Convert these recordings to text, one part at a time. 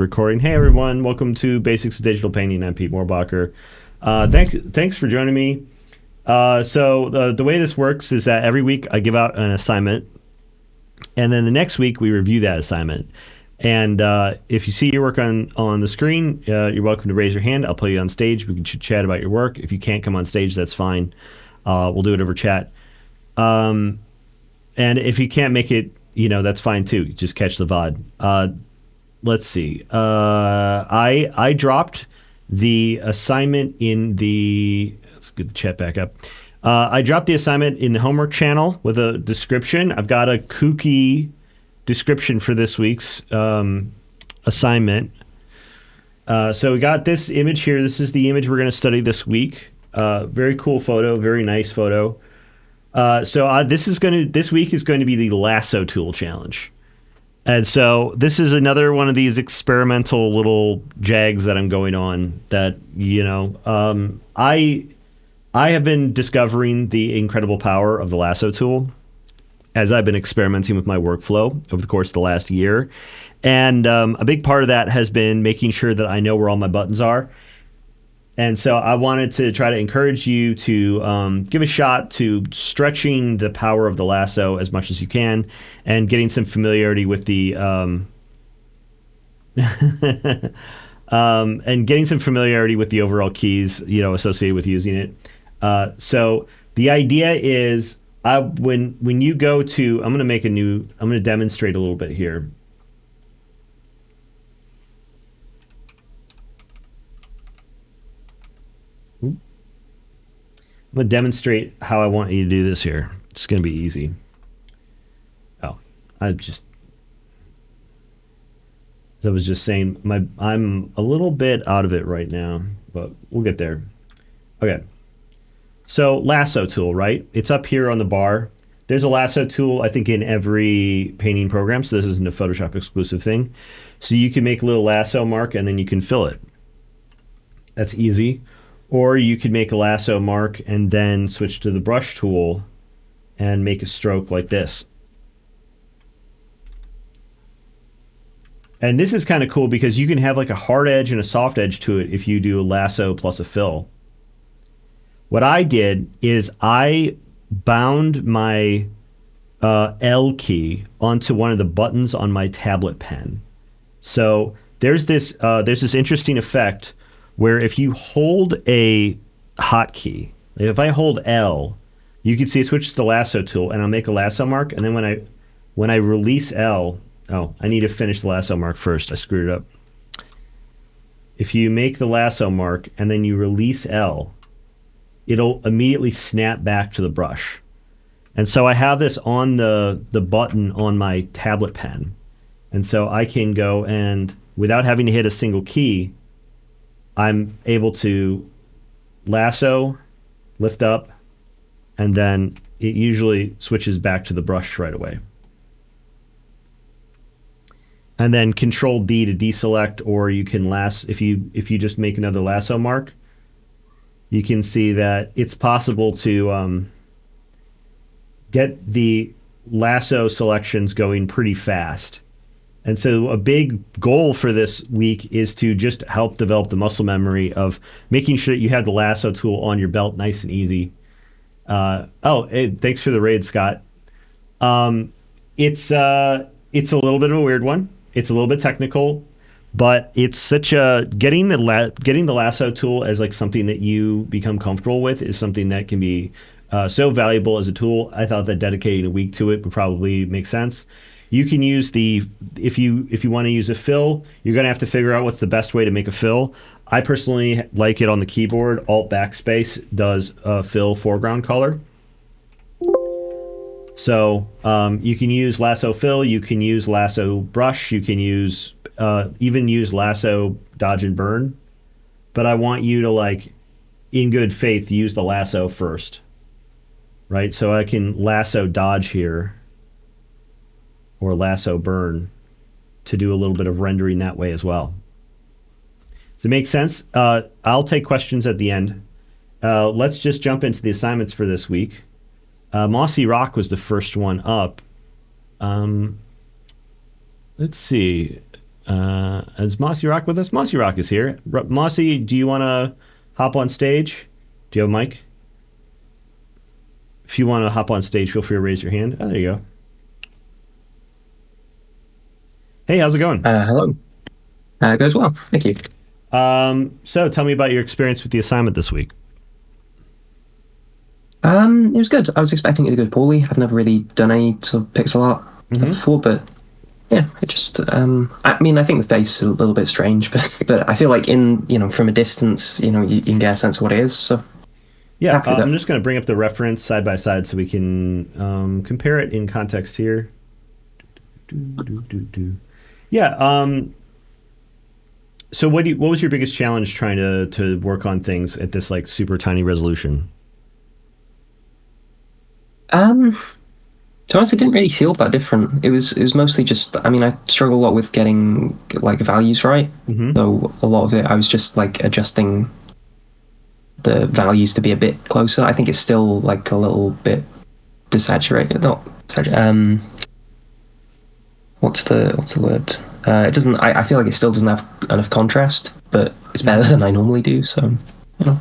Recording. Hey everyone, welcome to Basics of Digital Painting. I'm Pete Moorbacher. Thanks for joining me. So the way this works is that every week I give out an assignment, and then the next week we review that assignment. And if you see your work on the screen, you're welcome to raise your hand. I'll put you on stage. We can chat about your work. If you can't come on stage, that's fine. We'll do it over chat. And if you can't make it, that's fine too. Just catch the VOD. Let's see. I dropped the assignment in the. Let's get the chat back up. I dropped the assignment in the homework channel with a description. I've got a kooky description for this week's assignment. So we got this image here. This is the image we're going to study this week. Very cool photo. Very nice photo. This week is going to be the lasso tool challenge. And so this is another one of these experimental little jags that I'm going on that, I have been discovering the incredible power of the lasso tool as I've been experimenting with my workflow over the course of the last year. And a big part of that has been making sure that I know where all my buttons are. And so I wanted to try to encourage you to give a shot to stretching the power of the lasso as much as you can and getting some familiarity with the overall keys, associated with using it. So the idea is when you go to, I'm going to demonstrate a little bit here. I'm going to demonstrate how I want you to do this here. It's going to be easy. Oh, I was just saying, I'm a little bit out of it right now, but we'll get there. Okay. So lasso tool, right? It's up here on the bar. There's a lasso tool, I think, in every painting program. So this isn't a Photoshop exclusive thing. So you can make a little lasso mark and then you can fill it. That's easy. Or you could make a lasso mark and then switch to the brush tool and make a stroke like this. And this is kind of cool because you can have like a hard edge and a soft edge to it if you do a lasso plus a fill. What I did is I bound my L key onto one of the buttons on my tablet pen. So there's this interesting effect where if you hold a hotkey, if I hold L, you can see it switches to the lasso tool, and I'll make a lasso mark, and then when I release L, I need to finish the lasso mark first. I screwed it up. If you make the lasso mark and then you release L, it'll immediately snap back to the brush. And so I have this on the button on my tablet pen. And so I can go and, without having to hit a single key, I'm able to lasso, lift up, and then it usually switches back to the brush right away. And then Control D to deselect, or you can if you just make another lasso mark, you can see that it's possible to get the lasso selections going pretty fast. And so a big goal for this week is to just help develop the muscle memory of making sure that you have the lasso tool on your belt nice and easy. Hey, thanks for the raid, Scott. It's a little bit of a weird one. It's a little bit technical, but it's such a getting the lasso tool as like something that you become comfortable with is something that can be so valuable as a tool. I thought that dedicating a week to it would probably make sense. You can use if you want to use a fill, you're going to have to figure out what's the best way to make a fill. I personally like it on the keyboard. Alt backspace does a fill foreground color. So you can use lasso fill, you can use lasso brush, you can use even use lasso dodge and burn. But I want you to, in good faith, use the lasso first. Right? So I can lasso dodge here, or lasso burn, to do a little bit of rendering that way as well. Does it make sense? I'll take questions at the end. Let's just jump into the assignments for this week. Mossy Rock was the first one up. Let's see. Is Mossy Rock with us? Mossy Rock is here. Mossy, do you want to hop on stage? Do you have a mic? If you want to hop on stage, feel free to raise your hand. Oh, there you go. Hey, how's it going? Hello. Goes well. Thank you. So tell me about your experience with the assignment this week. It was good. I was expecting it to go poorly. I've never really done any sort of pixel art stuff before, but yeah, it just. I mean, I think the face is a little bit strange, but I feel like from a distance, you can get a sense of what it is. So Yeah, happy with I'm it. just going to bring up the reference side by side so we can compare it in context here. Yeah. So what was your biggest challenge trying to work on things at this like super tiny resolution? To be honest, it didn't really feel that different. It was mostly just. I mean, I struggle a lot with getting like values right. Mm-hmm. So a lot of it, I was just like adjusting the values to be a bit closer. I think it's still like a little bit desaturated. Not what's the word? It doesn't. I feel like it still doesn't have enough contrast, but it's better than I normally do. So, you know,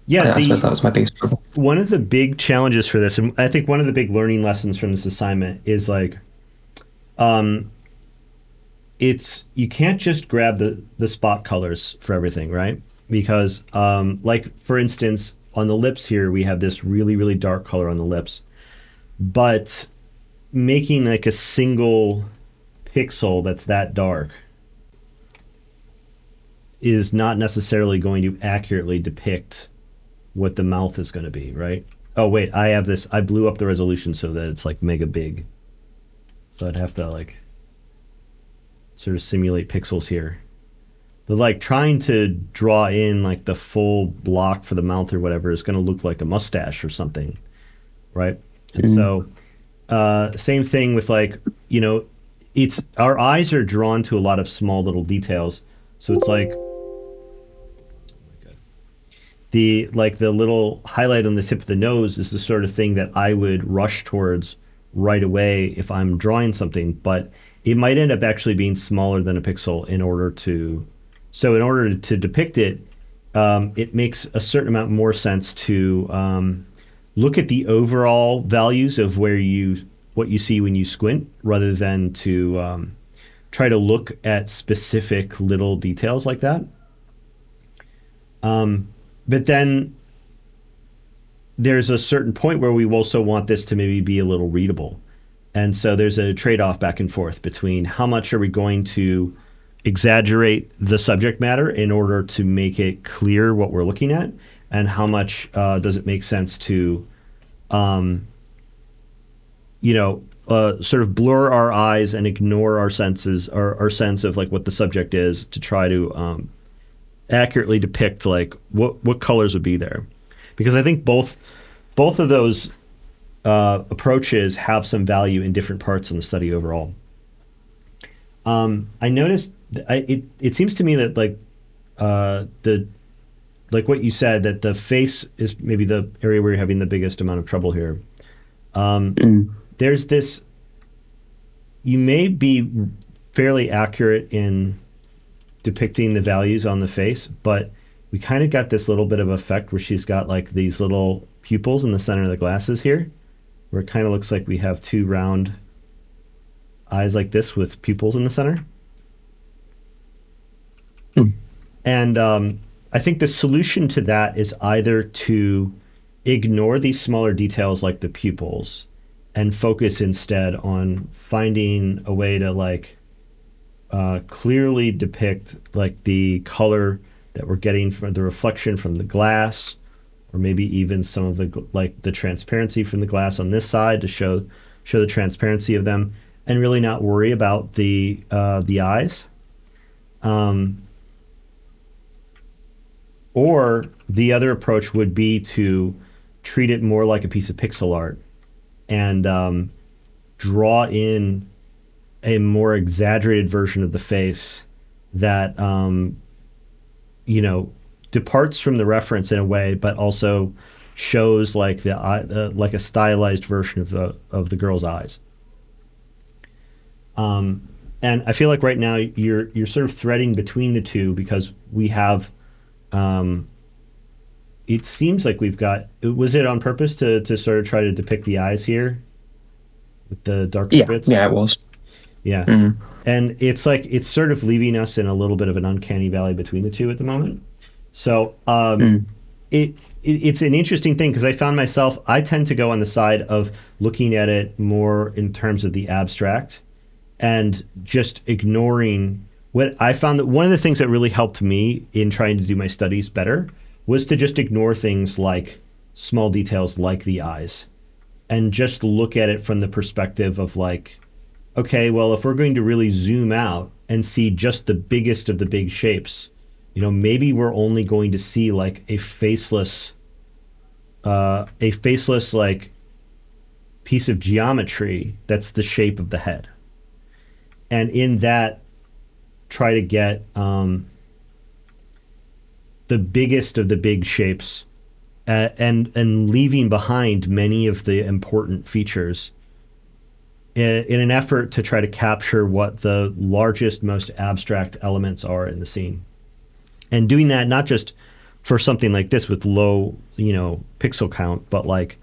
Yeah, I suppose that was my biggest trouble. one of the big challenges for this, and I think one of the big learning lessons from this assignment is like, it's you can't just grab the spot colors for everything, right? Because, like for instance, on the lips here, we have this really really dark color on the lips, but making like a single pixel that's that dark is not necessarily going to accurately depict what the mouth is going to be, right? Oh wait, I blew up the resolution so that it's like mega big. So I'd have to like sort of simulate pixels here. But like trying to draw in like the full block for the mouth or whatever is going to look like a mustache or something, right? And so same thing with like, it's our eyes are drawn to a lot of small little details. So it's like the little highlight on the tip of the nose is the sort of thing that I would rush towards right away if I'm drawing something, but it might end up actually being smaller than a pixel in order to depict it, it makes a certain amount more sense to look at the overall values of what you see when you squint rather than to try to look at specific little details like that. But then there's a certain point where we also want this to maybe be a little readable. And so there's a trade-off back and forth between how much are we going to exaggerate the subject matter in order to make it clear what we're looking at, and how much does it make sense to, sort of blur our eyes and ignore our senses, our sense of like what the subject is, to try to accurately depict like what colors would be there, because I think both of those approaches have some value in different parts in the study overall. I noticed it seems to me that like what you said, that the face is maybe the area where you're having the biggest amount of trouble here. There's this, you may be fairly accurate in depicting the values on the face, but we kind of got this little bit of effect where she's got like these little pupils in the center of the glasses here, where it kind of looks like we have two round eyes like this with pupils in the center. And I think the solution to that is either to ignore these smaller details like the pupils and focus instead on finding a way to like clearly depict like the color that we're getting from the reflection from the glass, or maybe even some of the transparency from the glass on this side to show the transparency of them, and really not worry about the eyes. Or the other approach would be to treat it more like a piece of pixel art and draw in a more exaggerated version of the face that departs from the reference in a way, but also shows like like a stylized version of the girl's eyes. And I feel like right now you're sort of threading between the two because we have. It seems like we've got. Was it on purpose to sort of try to depict the eyes here with the darker Yeah, bits? yeah, it was. Yeah. Mm. And it's like it's sort of leaving us in a little bit of an uncanny valley between the two at the moment. So it's an interesting thing because I found myself I tend to go on the side of looking at it more in terms of the abstract and just ignoring what I found that one of the things that really helped me in trying to do my studies better was to just ignore things like small details like the eyes and just look at it from the perspective of like, okay, well, if we're going to really zoom out and see just the biggest of the big shapes, maybe we're only going to see like a faceless like piece of geometry that's the shape of the head. And in that, try to get the biggest of the big shapes and leaving behind many of the important features in an effort to try to capture what the largest, most abstract elements are in the scene. And doing that not just for something like this with low, pixel count, but like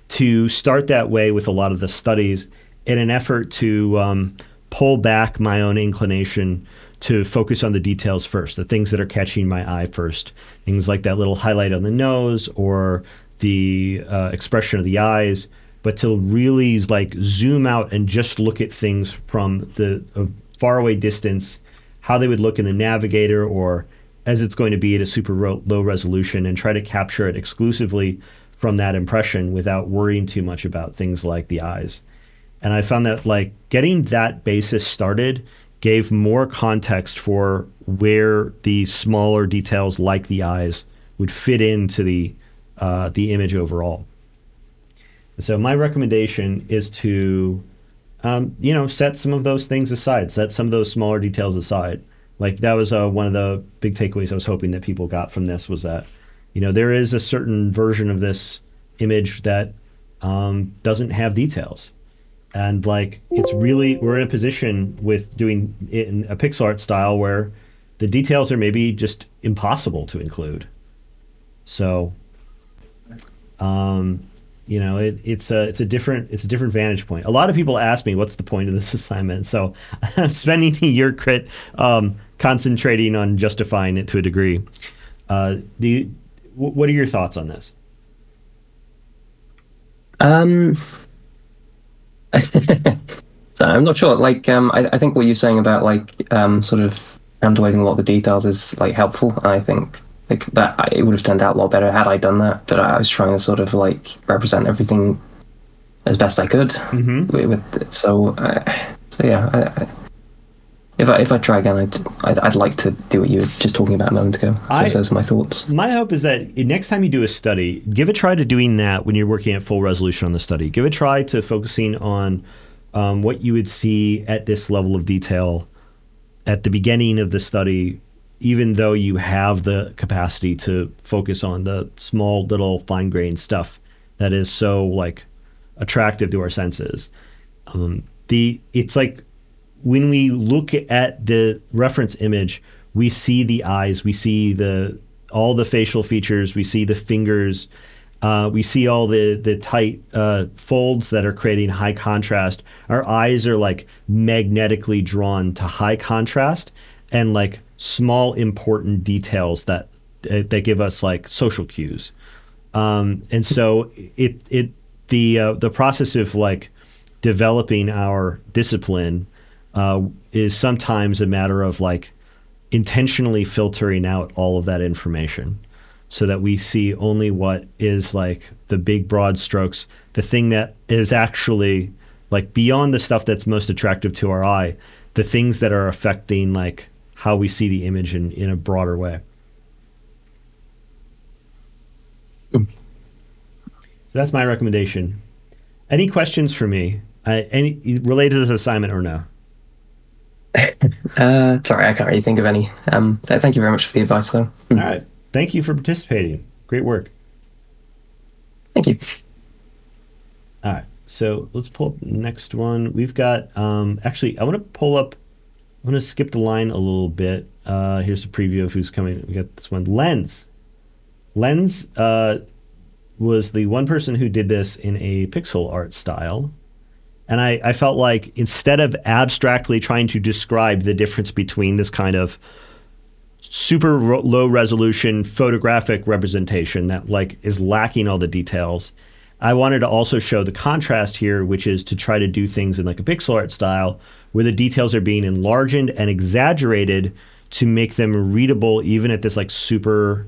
to start that way with a lot of the studies in an effort to pull back my own inclination to focus on the details first, the things that are catching my eye first, things like that little highlight on the nose or the expression of the eyes, but to really like zoom out and just look at things from the faraway distance, how they would look in the navigator or as it's going to be at a super low resolution and try to capture it exclusively from that impression without worrying too much about things like the eyes. And I found that like getting that basis started gave more context for where the smaller details like the eyes would fit into the image overall. So my recommendation is to, set some of those things aside, set some of those smaller details aside. Like that was one of the big takeaways I was hoping that people got from this was that, there is a certain version of this image that doesn't have details. And like, it's really, we're in a position with doing it in a pixel art style where the details are maybe just impossible to include. So, it's a different vantage point. A lot of people ask me, what's the point of this assignment? So I'm spending a year concentrating on justifying it to a degree. What are your thoughts on this? So I'm not sure. Like, I think what you're saying about like sort of handling a lot of the details is like helpful. And I think like that it would have turned out a lot better had I done that. But I was trying to sort of like represent everything as best I could with it. So yeah. If I try again, I'd like to do what you were just talking about a moment ago. So those are my thoughts. My hope is that next time you do a study, give a try to doing that when you're working at full resolution on the study. Give a try to focusing on what you would see at this level of detail at the beginning of the study, even though you have the capacity to focus on the small little fine-grained stuff that is so like attractive to our senses. It's like when we look at the reference image, we see the eyes, we see all the facial features, we see the fingers, we see all the tight folds that are creating high contrast. Our eyes are like magnetically drawn to high contrast and like small important details that give us like social cues. And so the process of like developing our discipline is sometimes a matter of like intentionally filtering out all of that information so that we see only what is like the big broad strokes, the thing that is actually like beyond the stuff that's most attractive to our eye, the things that are affecting like how we see the image in a broader way. So that's my recommendation. Any questions for me? Any related to this assignment or no? Sorry, I can't really think of any. Thank you very much for the advice, though. All right. Thank you for participating. Great work. Thank you. All right. So let's pull up the next one. We've got, actually, I want to pull up I'm going to skip the line a little bit. Here's a preview of who's coming. We got this one. Lens. Lens was the one person who did this in a pixel art style. And I felt like instead of abstractly trying to describe the difference between this kind of super low resolution photographic representation that like is lacking all the details, I wanted to also show the contrast here, which is to try to do things in like a pixel art style where the details are being enlarged and exaggerated to make them readable even at this like super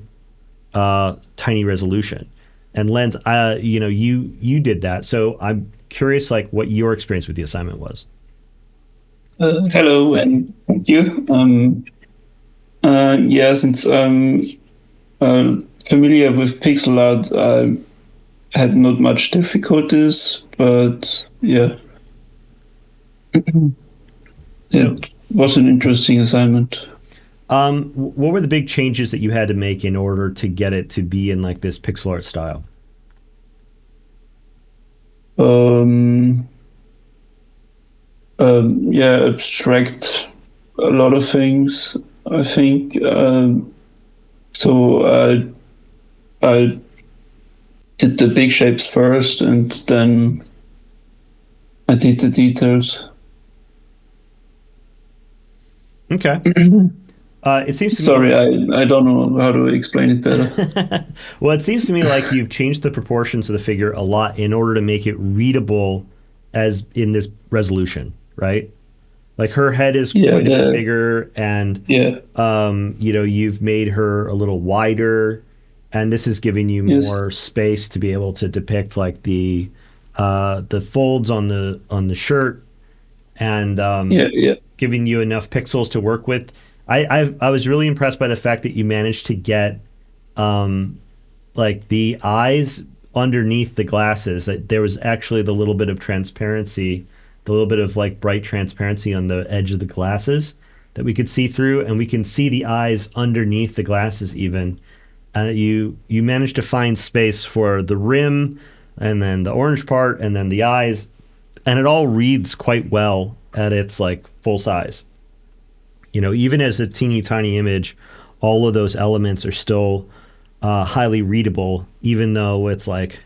tiny resolution. And Lens, you did that. So I'm curious like what your experience with the assignment was. Hello and thank you. Since I'm familiar with pixel art, I had not much difficulties, but yeah. It was an interesting assignment. What were the big changes that you had to make in order to get it to be in like this pixel art style? Abstract a lot of things, I think. So I did the big shapes first, and then I did the details. Okay. It seems to Sorry, me I don't know how to explain it better. well, it seems to me like you've changed the proportions of the figure a lot in order to make it readable as in this resolution, right? Like her head is quite a bit bigger, and you've made her a little wider, and this is giving you more space to be able to depict like the folds on the shirt, and giving you enough pixels to work with. I was really impressed by the fact that you managed to get like the eyes underneath the glasses, that there was actually the little bit of transparency, the little bit of like bright transparency on the edge of the glasses that we could see through, and we can see the eyes underneath the glasses even. You managed to find space for the rim and then the orange part and then the eyes, and it all reads quite well at its like full size. Even as a teeny tiny image, all of those elements are still highly readable, even though it's like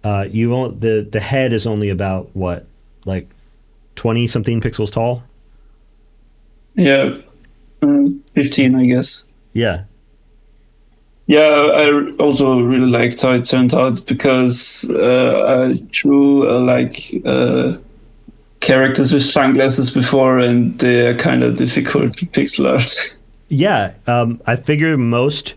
the head is only about what, like 20 something pixels tall. Yeah, 15, I guess. Yeah. Yeah, I also really liked how it turned out, because I drew characters with sunglasses before, and they're kind of difficult to pixel art. Yeah, I figure most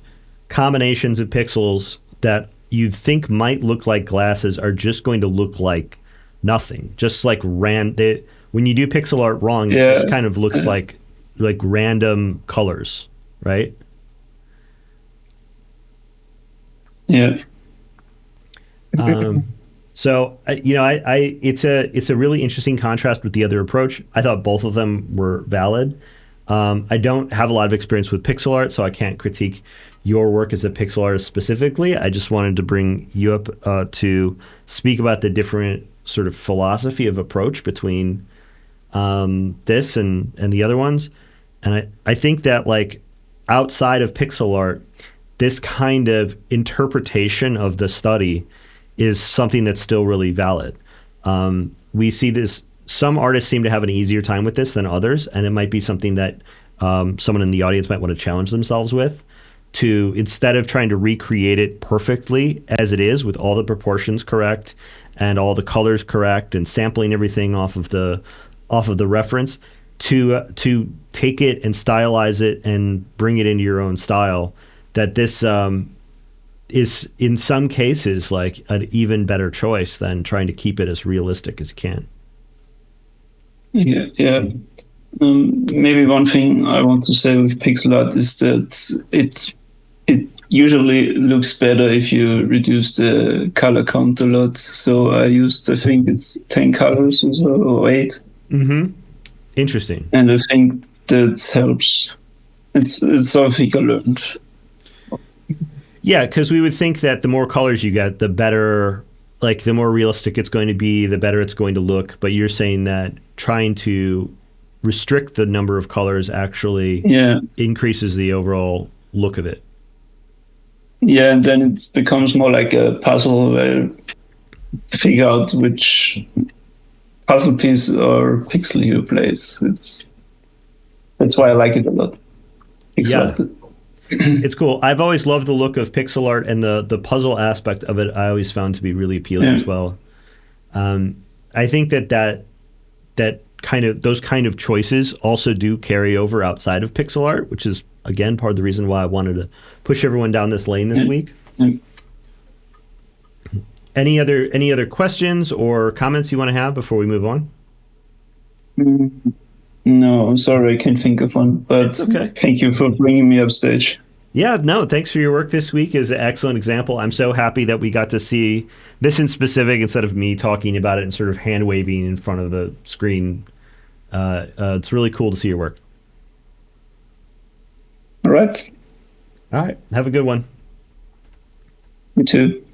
combinations of pixels that you think might look like glasses are just going to look like nothing. Just like when you do pixel art wrong, it just kind of looks like random colors, right? Yeah. So it's a really interesting contrast with the other approach. I thought both of them were valid. I don't have a lot of experience with pixel art, so I can't critique your work as a pixel artist specifically. I just wanted to bring you up to speak about the different sort of philosophy of approach between this and the other ones. And I think that like outside of pixel art, this kind of interpretation of the study is something that's still really valid. We see this. Some artists seem to have an easier time with this than others, and it might be something that someone in the audience might want to challenge themselves with, to instead of trying to recreate it perfectly as it is with all the proportions correct and all the colors correct and sampling everything off of the reference, to take it and stylize it and bring it into your own style. That this is in some cases like an even better choice than trying to keep it as realistic as you can. Yeah. Maybe one thing I want to say with pixel art is that it usually looks better if you reduce the color count a lot. So I think it's 10 colors or so, or 8. Mm-hmm. Interesting. And I think that helps. It's something I learned. Yeah, because we would think that the more colors you get, the better, like the more realistic it's going to be, the better it's going to look. But you're saying that trying to restrict the number of colors actually Yeah. increases the overall look of it. Yeah, and then it becomes more like a puzzle where you figure out which puzzle piece or pixel you place. That's why I like it a lot. Yeah. It's cool. I've always loved the look of pixel art, and the puzzle aspect of it I always found to be really appealing as well. I think that those kind of choices also do carry over outside of pixel art, which is again part of the reason why I wanted to push everyone down this lane this week. Any other questions or comments you want to have before we move on? No, I'm sorry, I can't think of one. But okay. Thank you for bringing me upstage. Yeah, no, thanks for your work this week. Is an excellent example. I'm so happy that we got to see this in specific instead of me talking about it and sort of hand waving in front of the screen. It's really cool to see your work. All right. All right. Have a good one. You too.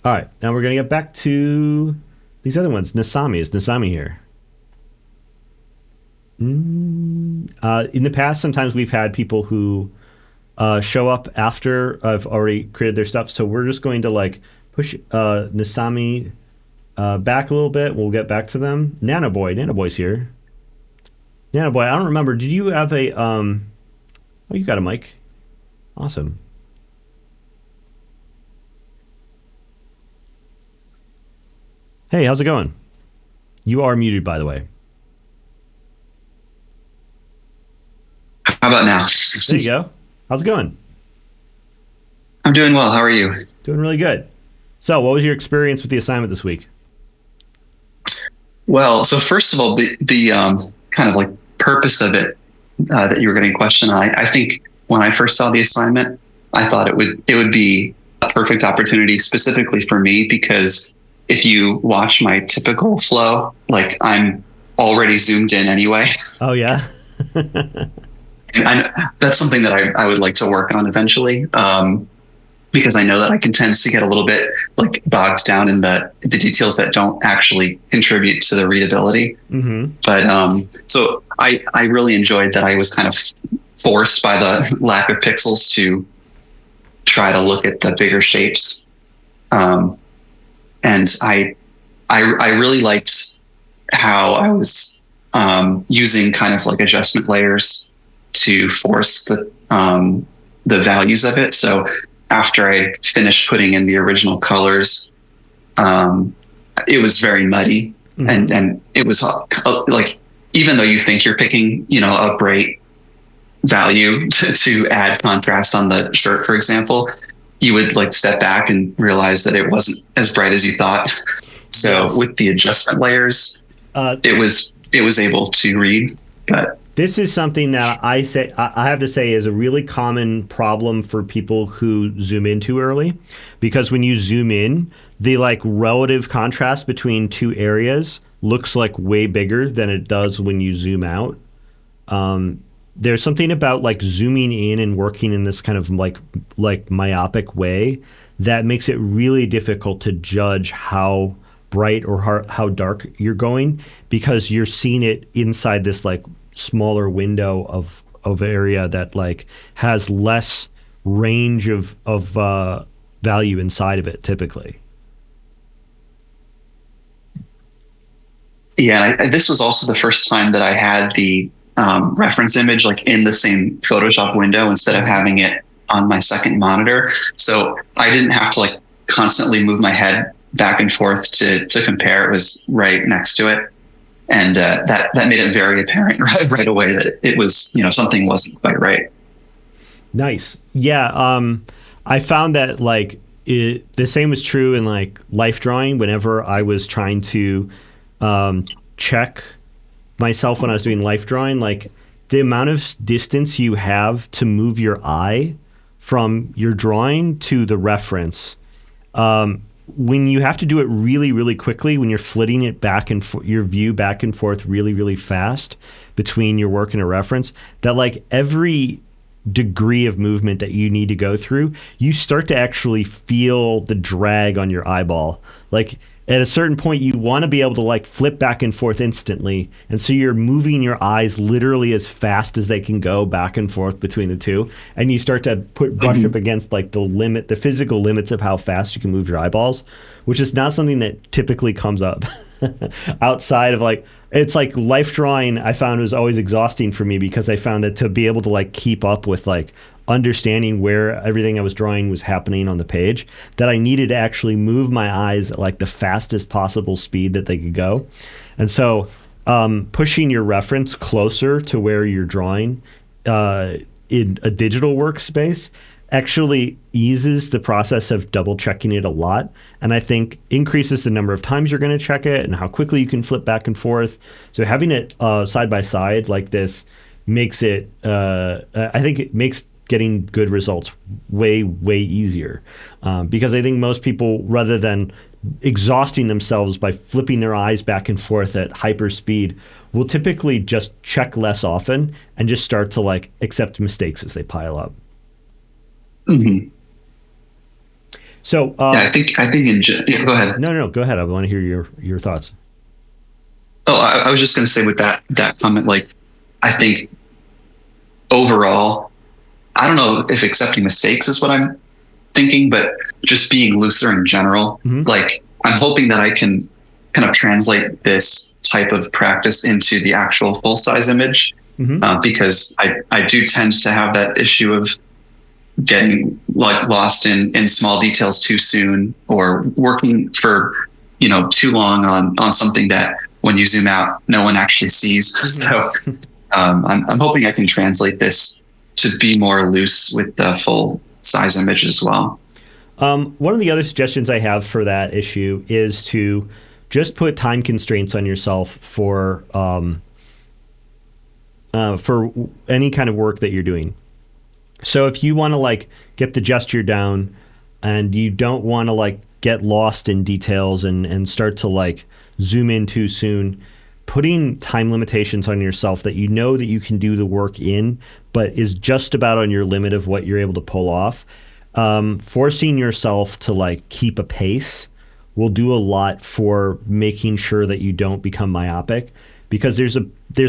All right. Now we're going to get back to these other ones. Nasami. Is Nasami here? In the past, sometimes we've had people who show up after I've already created their stuff. So we're just going to like push Nasami back a little bit. We'll get back to them. Nanoboy's here. Nanoboy, I don't remember. Did you have a oh, you got a mic. Awesome. Hey, how's it going? You are muted, by the way. How about now? There you go. How's it going? I'm doing well. How are you? Doing really good. So, what was your experience with the assignment this week? Well, so first of all, the kind of like purpose of it that you were getting a question on, I think when I first saw the assignment, I thought it would be a perfect opportunity specifically for me, because if you watch my typical flow, like I'm already zoomed in anyway. Oh, yeah? And that's something that I would like to work on eventually, because I know that I can tend to get a little bit like bogged down in the details that don't actually contribute to the readability. Mm-hmm. But so I really enjoyed that I was kind of forced by the lack of pixels to try to look at the bigger shapes. And I really liked how I was using kind of like adjustment layers to force the values of it. So after I finished putting in the original colors, it was very muddy. Mm-hmm. and it was like, even though you think you're picking, a bright value to add contrast on the shirt, for example, you would like step back and realize that it wasn't as bright as you thought. So yes. With the adjustment layers, it was able to read. But this is something that I have to say is a really common problem for people who zoom in too early, because when you zoom in, the like relative contrast between two areas looks like way bigger than it does when you zoom out. There's something about like zooming in and working in this kind of like myopic way that makes it really difficult to judge how bright or how dark you're going, because you're seeing it inside this like smaller window of area that like has less range of value inside of it typically. Yeah, this was also the first time that I had the reference image like in the same Photoshop window instead of having it on my second monitor. So I didn't have to like constantly move my head back and forth to compare. It was right next to it. And that made it very apparent right away that it was, something wasn't quite right. Nice. Yeah. I found that like the same was true in like life drawing. Whenever I was trying to check myself when I was doing life drawing, like the amount of distance you have to move your eye from your drawing to the reference, when you have to do it really, really quickly, when you're flitting it back and your view back and forth really, really fast between your work and a reference, that like every degree of movement that you need to go through, you start to actually feel the drag on your eyeball. Like at a certain point you want to be able to like flip back and forth instantly, and so you're moving your eyes literally as fast as they can go back and forth between the two, and you start to brush up against like the physical limits of how fast you can move your eyeballs, which is not something that typically comes up outside of like, it's like life drawing. I found was always exhausting for me because I found that to be able to like keep up with like understanding where everything I was drawing was happening on the page, that I needed to actually move my eyes at like the fastest possible speed that they could go. And so pushing your reference closer to where you're drawing in a digital workspace actually eases the process of double checking it a lot, and I think increases the number of times you're going to check it and how quickly you can flip back and forth. So having it side by side like this makes it I think it makes getting good results way easier, because I think most people, rather than exhausting themselves by flipping their eyes back and forth at hyper speed, will typically just check less often and just start to like accept mistakes as they pile up. Mm-hmm. So I think go ahead. No, go ahead. I want to hear your thoughts. Oh, I was just going to say with that comment, like, I think overall, I don't know if accepting mistakes is what I'm thinking, but just being looser in general. Mm-hmm. Like, I'm hoping that I can kind of translate this type of practice into the actual full size image, because I do tend to have that issue of getting like lost in small details too soon, or working for too long on something that when you zoom out no one actually sees. So I'm hoping I can translate this to be more loose with the full size image as well. One of the other suggestions I have for that issue is to just put time constraints on yourself for any kind of work that you're doing. So if you want to like get the gesture down and you don't want to like get lost in details and start to like zoom in too soon, putting time limitations on yourself that you know that you can do the work in, but is just about on your limit of what you're able to pull off, forcing yourself to like keep a pace will do a lot for making sure that you don't become myopic, because there's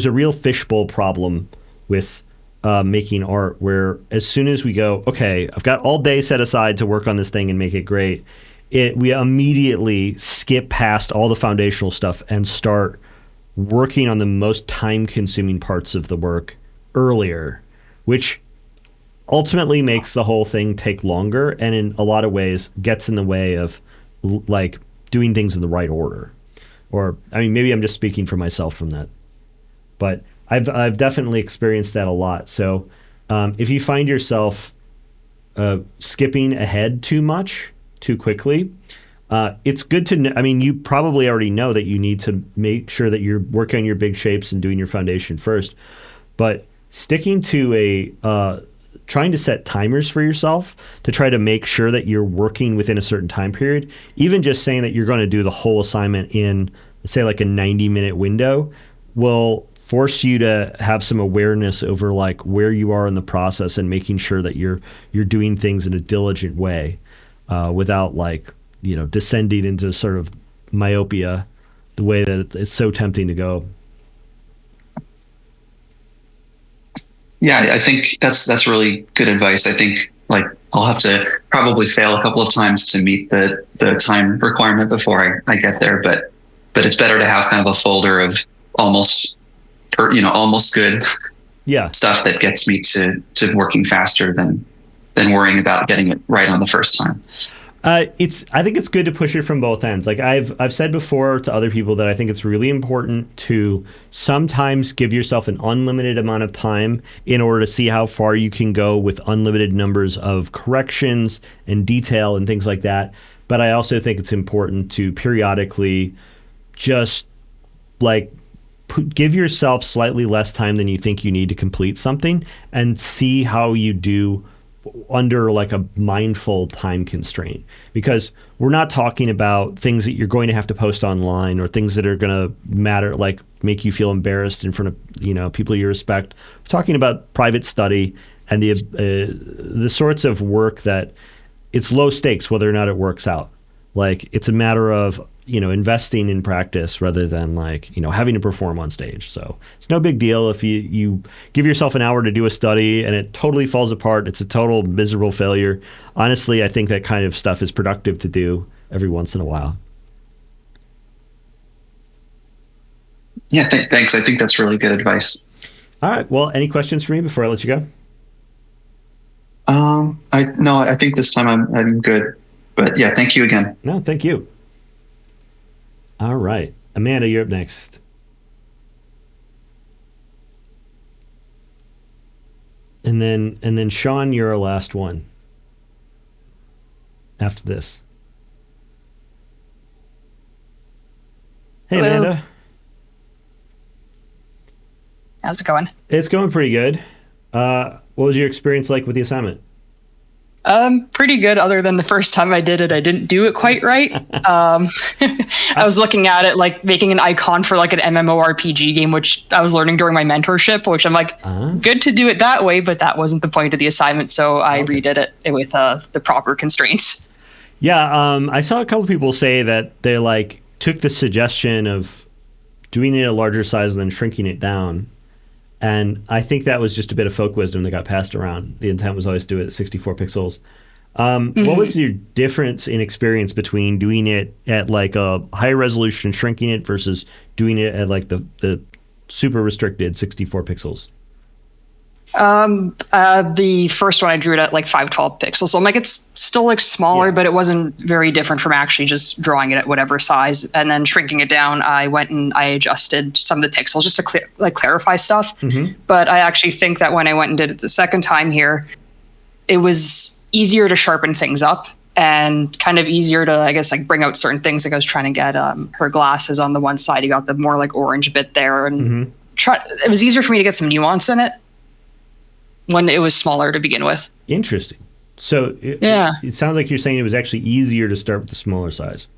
a real fishbowl problem with making art, where as soon as we go, okay, I've got all day set aside to work on this thing and make it great, we immediately skip past all the foundational stuff and start working on the most time-consuming parts of the work earlier, which ultimately makes the whole thing take longer, and in a lot of ways gets in the way of like doing things in the right order. Or I mean, maybe I'm just speaking for myself from that, but I've definitely experienced that a lot. So if you find yourself skipping ahead too much, too quickly, it's good to know. I mean, you probably already know that you need to make sure that you're working on your big shapes and doing your foundation first, but sticking to trying to set timers for yourself to try to make sure that you're working within a certain time period, even just saying that you're going to do the whole assignment in, say, like a 90-minute window, will force you to have some awareness over like where you are in the process and making sure that you're doing things in a diligent way, without like, descending into sort of myopia, the way that it's so tempting to go. Yeah, I think that's really good advice. I think like I'll have to probably fail a couple of times to meet the time requirement before I get there, but it's better to have kind of a folder of almost good stuff that gets me to working faster than worrying about getting it right on the first time. I think it's good to push it from both ends. Like I've said before to other people that I think it's really important to sometimes give yourself an unlimited amount of time in order to see how far you can go with unlimited numbers of corrections and detail and things like that. But I also think it's important to periodically just like give yourself slightly less time than you think you need to complete something and see how you do under like a mindful time constraint, because we're not talking about things that you're going to have to post online or things that are going to matter, like make you feel embarrassed in front of people you respect. We're talking about private study and the sorts of work that it's low stakes whether or not it works out. Like it's a matter of, investing in practice rather than like, having to perform on stage. So it's no big deal if you give yourself an hour to do a study and it totally falls apart. It's a total miserable failure. Honestly, I think that kind of stuff is productive to do every once in a while. Yeah, thanks. I think that's really good advice. All right. Well, any questions for me before I let you go? I think this time I'm good. But yeah, thank you again. No, thank you. All right. Amanda, you're up next. And then Sean, you're our last one. After this. Hey, Hello. Amanda. How's it going? It's going pretty good. What was your experience like with the assignment? Pretty good, other than the first time I did it, I didn't do it quite right. I was looking at it like making an icon for like an MMORPG game, which I was learning during my mentorship, which I'm like, good to do it that way, but that wasn't the point of the assignment, so I redid it with the proper constraints. Yeah, I saw a couple people say that they like took the suggestion of doing it a larger size and then shrinking it down. And I think that was just a bit of folk wisdom that got passed around. The intent was always to do it at 64 pixels. What was your difference in experience between doing it at like a high resolution, shrinking it, versus doing it at like the super restricted 64 pixels? The first one I drew it at like 512 pixels. So I'm like, it's still like smaller, but it wasn't very different from actually just drawing it at whatever size. And then shrinking it down, I went and I adjusted some of the pixels just to clarify stuff. But I actually think that when I went and did it the second time here, it was easier to sharpen things up and kind of easier to, I guess, like bring out certain things. Like I was trying to get her glasses on the one side. You got the more like orange bit there, and it was easier for me to get some nuance in it when it was smaller to begin with. Interesting. So it sounds like you're saying it was actually easier to start with the smaller size.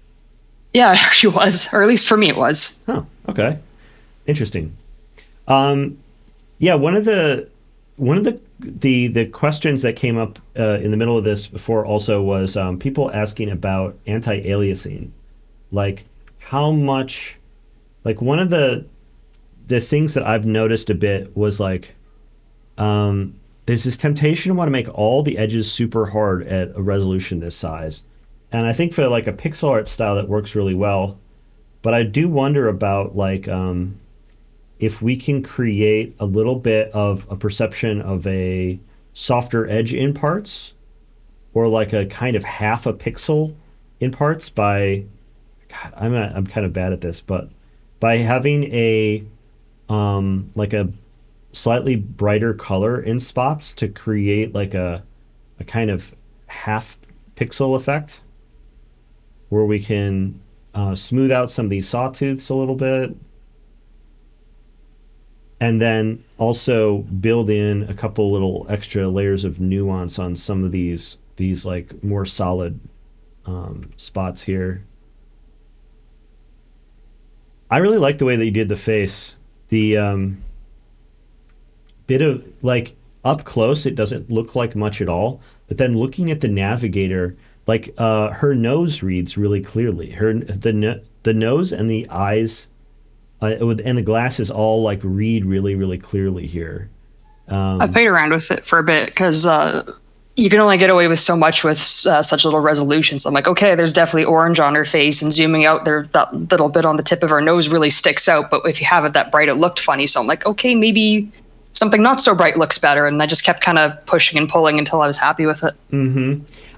Yeah, it actually was, or at least for me it was. Oh, okay. Interesting. Yeah, one of the questions that came up in the middle of this before also was people asking about anti-aliasing. Like how much, like one of the things that I've noticed a bit was like, there's this temptation to want to make all the edges super hard at a resolution this size. And I think for like a pixel art style that works really well. But I do wonder about like if we can create a little bit of a perception of a softer edge in parts, or like a kind of half a pixel in parts by, God, I'm kind of bad at this, but by having a like a slightly brighter color in spots to create like a kind of half pixel effect where we can smooth out some of these sawtooths a little bit, and then also build in a couple little extra layers of nuance on some of these like more solid spots here. I really like the way that you did the face. The bit of like up close, it doesn't look like much at all, but then looking at the navigator, like her nose reads really clearly. The nose and the eyes and the glasses all like read really, really clearly here. I played around with it for a bit because you can only get away with so much with such little resolution. So I'm like, okay, there's definitely orange on her face, and zooming out there, that little bit on the tip of her nose really sticks out. But if you have it that bright, it looked funny. So I'm like, okay, maybe something not so bright looks better. And I just kept kind of pushing and pulling until I was happy with it.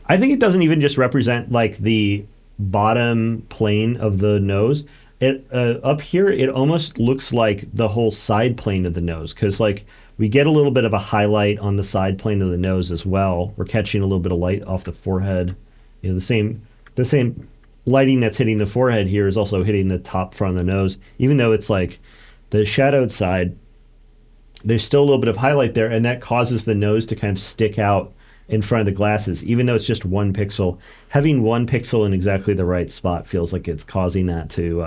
I think it doesn't even just represent like the bottom plane of the nose. It up here, it almost looks like the whole side plane of the nose, because like we get a little bit of a highlight on the side plane of the nose as well. We're catching a little bit of light off the forehead. You know, the same lighting that's hitting the forehead here is also hitting the top front of the nose. Even though it's like the shadowed side, there's still a little bit of highlight there, and that causes the nose to kind of stick out in front of the glasses, even though it's just 1 pixel. Having 1 pixel in exactly the right spot feels like it's causing that to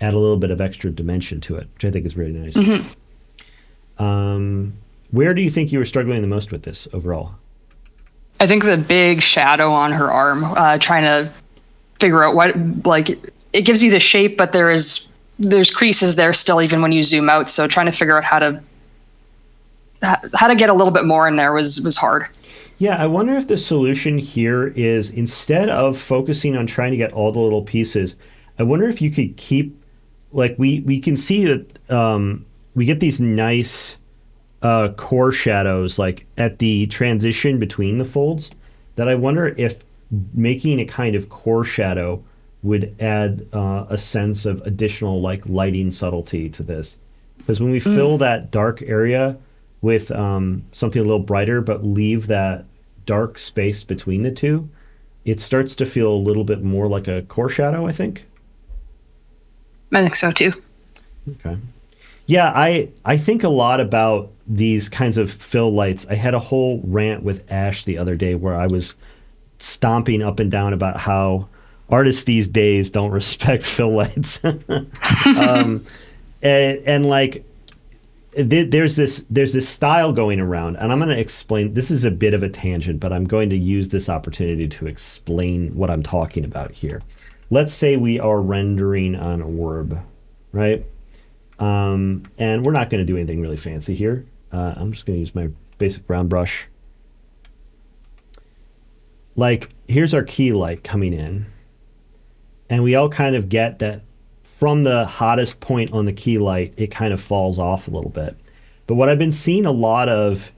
add a little bit of extra dimension to it, which I think is really nice. Where do you think you were struggling the most with this overall? I think the big shadow on her arm, trying to figure out what, like, it gives you the shape, but there's creases there still even when you zoom out. So trying to figure out how to get a little bit more in there was hard. Yeah, I wonder if the solution here is, instead of focusing on trying to get all the little pieces, I wonder if you could keep, like, we can see that we get these nice core shadows like at the transition between the folds, that I wonder if making a kind of core shadow would add a sense of additional like lighting subtlety to this. Because when we fill that dark area with something a little brighter but leave that dark space between the two, it starts to feel a little bit more like a core shadow, I think. I think so too. Okay. Yeah, I think a lot about these kinds of fill lights. I had a whole rant with Ash the other day where I was stomping up and down about how artists these days don't respect fill lights. And like, there's this style going around, and I'm going to explain. This is a bit of a tangent, but I'm going to use this opportunity to explain what I'm talking about here. Let's say we are rendering an orb, right? And we're not going to do anything really fancy here. I'm just going to use my basic round brush. Like, here's our key light coming in, and we all kind of get that from the hottest point on the key light, it kind of falls off a little bit. But what I've been seeing a lot of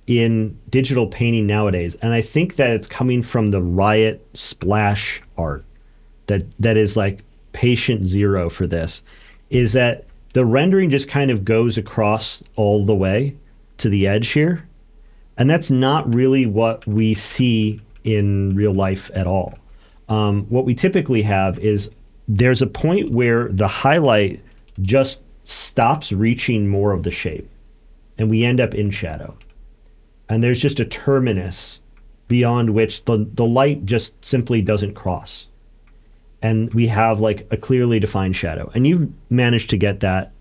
in digital painting nowadays, and I think that it's coming from the Riot splash art that is like patient zero for this, is that the rendering just kind of goes across all the way to the edge here. And that's not really what we see in real life at all. What we typically have is there's a point where the highlight just stops reaching more of the shape, and we end up in shadow. And there's just a terminus beyond which the light just simply doesn't cross. And we have like a clearly defined shadow. And you've managed to get that.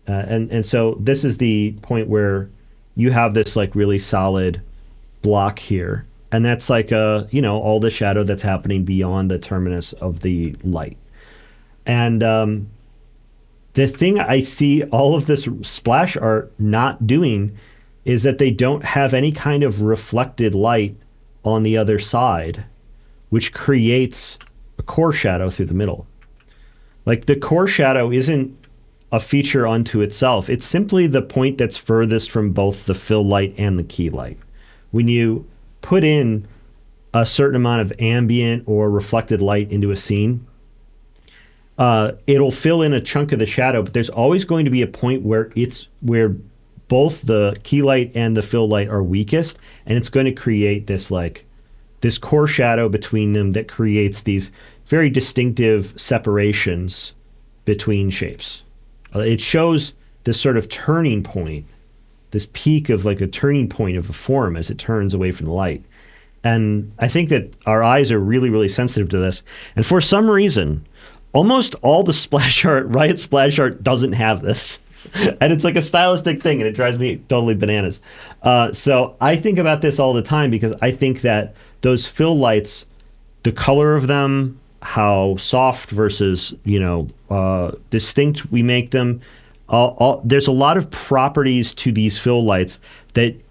And so this is the point where you have this like really solid block here. And that's like all the shadow that's happening beyond the terminus of the light. And the thing I see all of this splash art not doing is that they don't have any kind of reflected light on the other side, which creates a core shadow through the middle. Like, the core shadow isn't a feature unto itself. It's simply the point that's furthest from both the fill light and the key light. When you put in a certain amount of ambient or reflected light into a scene, it'll fill in a chunk of the shadow, but there's always going to be a point where both the key light and the fill light are weakest, and it's going to create this core shadow between them that creates these very distinctive separations between shapes. It shows this sort of turning point, this peak of like a turning point of a form as it turns away from the light. And I think that our eyes are really, really sensitive to this. And for some reason, almost all the splash art, Riot splash art, doesn't have this. And it's like a stylistic thing, and it drives me totally bananas. So I think about this all the time, because I think that those fill lights, the color of them, how soft versus distinct we make them, there's a lot of properties to these fill lights that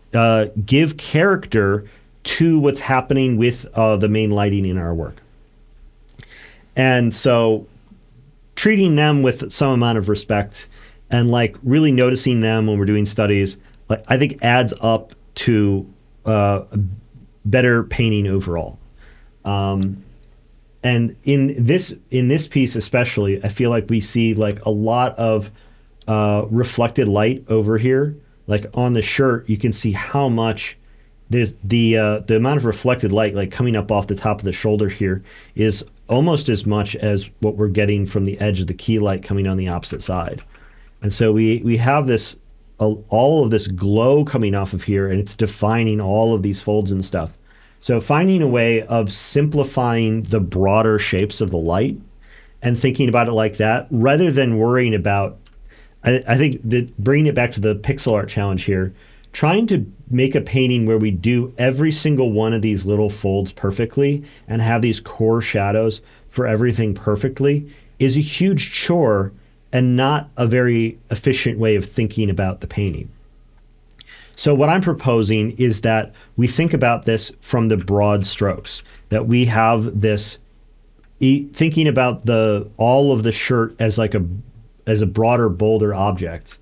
give character to what's happening with the main lighting in our work. And so treating them with some amount of respect and like really noticing them when we're doing studies, like, I think adds up to better painting overall. And in this piece especially, I feel like we see like a lot of reflected light over here. Like on the shirt, you can see how much there's the amount of reflected light like coming up off the top of the shoulder here is almost as much as what we're getting from the edge of the key light coming on the opposite side. And so we have this all of this glow coming off of here, and it's defining all of these folds and stuff. So finding a way of simplifying the broader shapes of the light and thinking about it like that, rather than worrying about, I think that bringing it back to the pixel art challenge here, trying to make a painting where we do every single one of these little folds perfectly and have these core shadows for everything perfectly is a huge chore and not a very efficient way of thinking about the painting. So what I'm proposing is that we think about this from the broad strokes, that we have this thinking about all of the shirt as like a broader, bolder object.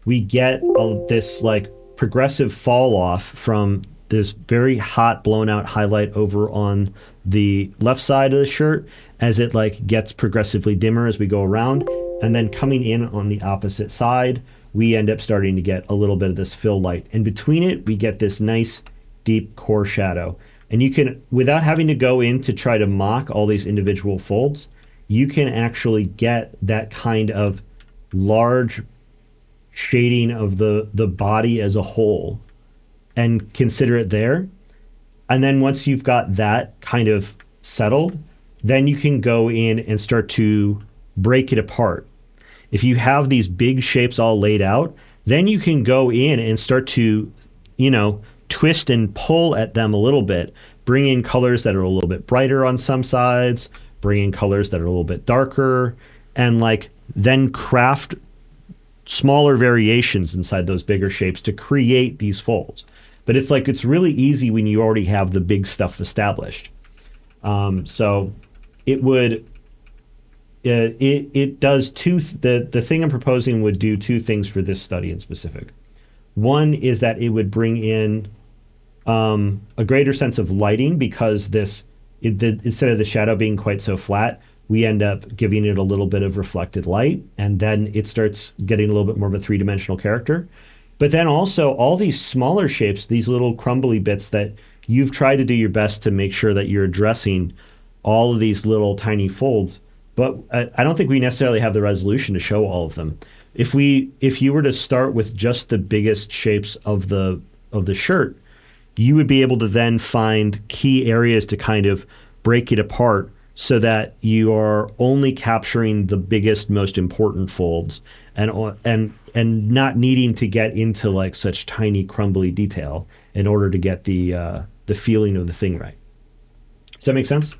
We get this like progressive fall off from this very hot blown out highlight over on the left side of the shirt as it like gets progressively dimmer as we go around, and then coming in on the opposite side we end up starting to get a little bit of this fill light, and between it we get this nice deep core shadow. And you can, without having to go in to try to mock all these individual folds, you can actually get that kind of large shading of the body as a whole and consider it there. And then once you've got that kind of settled, then you can go in and start to break it apart. If you have these big shapes all laid out, then you can go in and start to, twist and pull at them a little bit, bring in colors that are a little bit brighter on some sides, bring in colors that are a little bit darker, and like then craft smaller variations inside those bigger shapes to create these folds. But it's really easy when you already have the big stuff established. So it would, it does the thing I'm proposing would do two things for this study in specific. One is that it would bring in a greater sense of lighting, because instead of the shadow being quite so flat, we end up giving it a little bit of reflected light, and then it starts getting a little bit more of a three-dimensional character. But then also all these smaller shapes, these little crumbly bits that you've tried to do your best to make sure that you're addressing all of these little tiny folds, but I don't think we necessarily have the resolution to show all of them. If you were to start with just the biggest shapes of the shirt, you would be able to then find key areas to kind of break it apart so that you are only capturing the biggest, most important folds, and not needing to get into like such tiny, crumbly detail in order to get the feeling of the thing right. Does that make sense?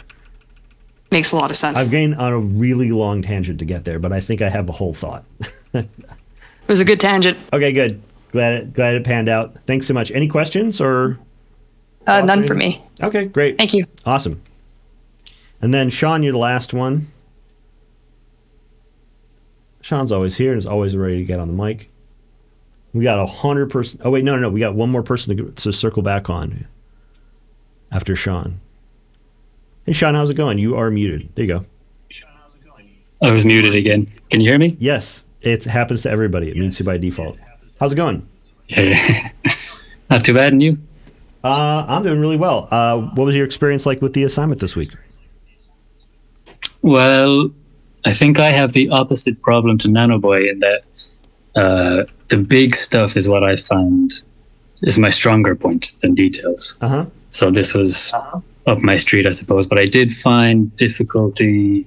Makes a lot of sense. I've gained on a really long tangent to get there, but I think I have a whole thought. It was a good tangent. Okay, good. Glad it panned out. Thanks so much. Any questions or? None for me. Okay, great. Thank you. Awesome. And then Sean, you're the last one. Sean's always here and is always ready to get on the mic. We got 100%. Oh wait, no. We got one more person to circle back on after Sean. Hey Sean, how's it going? You are muted. There you go. I was muted again. Can you hear me? Yes, it happens to everybody. It mutes you by default. How's it going? Yeah. Not too bad, and you? I'm doing really well. What was your experience like with the assignment this week? Well, I think I have the opposite problem to Nanoboy in that the big stuff is what I found is my stronger point than details. Uh-huh. So this was up my street, I suppose. But I did find difficulty